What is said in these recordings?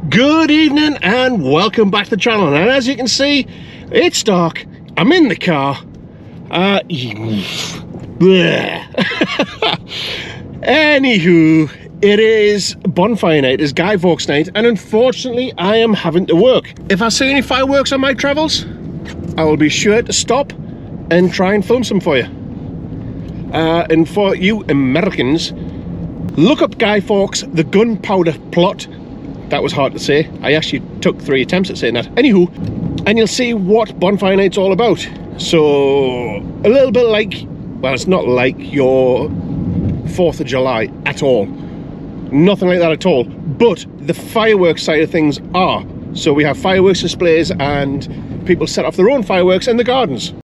Good evening and welcome back to the channel. And as you can see, it's dark. I'm in the car. Anywho, it is Bonfire night, it's Guy Fawkes night, and unfortunately I am having to work. If I see any fireworks on my travels, I will be sure to stop and try and film some for you. And for you Americans, look up Guy Fawkes, the gunpowder plot. That was hard to say. I actually took 3 attempts at saying that. Anywho, and you'll see what Bonfire Night's all about. So, a little bit like, well, it's not like your 4th of July at all. Nothing like that at all. But the fireworks side of things are. So we have fireworks displays and people set off their own fireworks in the gardens.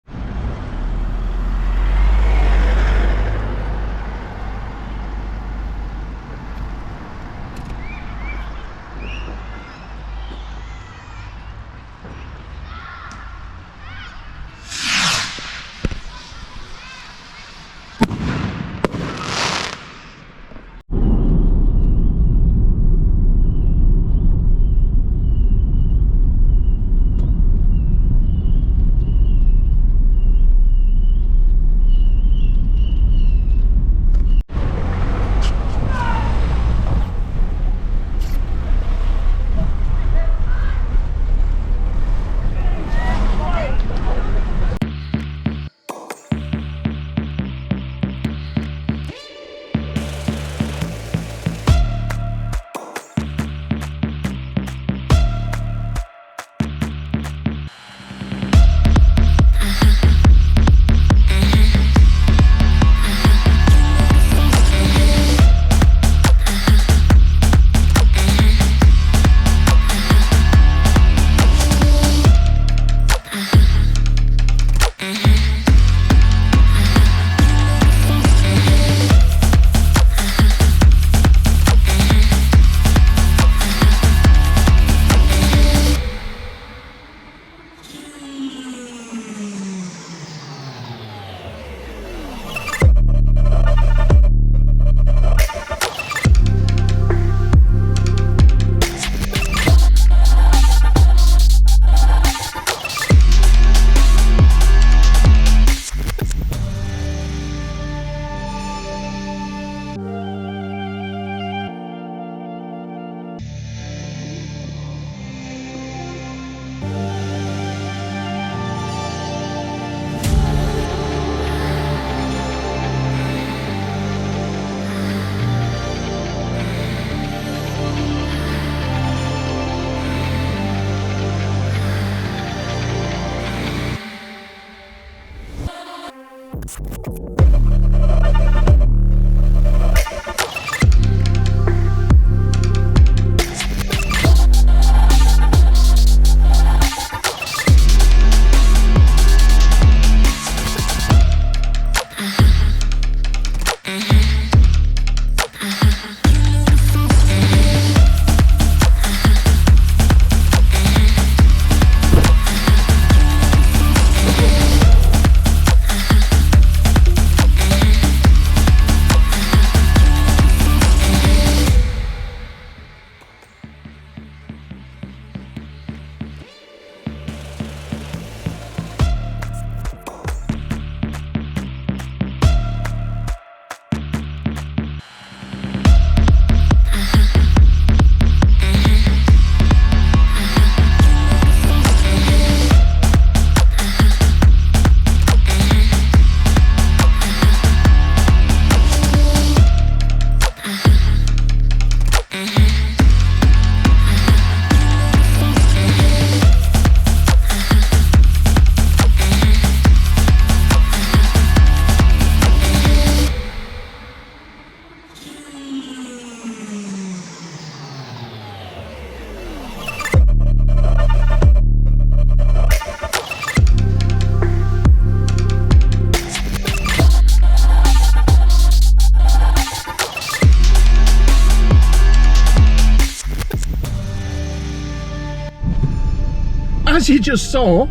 As you just saw,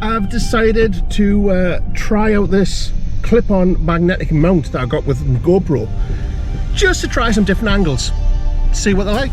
I've decided to try out this clip-on magnetic mount that I got with GoPro, just to try some different angles, see what they're like.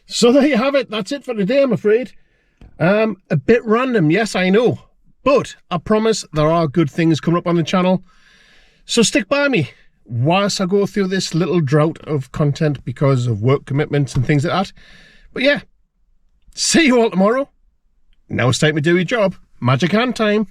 So there you have it. That's it for today, I'm afraid. A bit random, yes, I know. But I promise there are good things coming up on the channel. So stick by me whilst I go through this little drought of content because of work commitments and things like that. But yeah, see you all tomorrow. Now it's time to do your job. Magic hand time.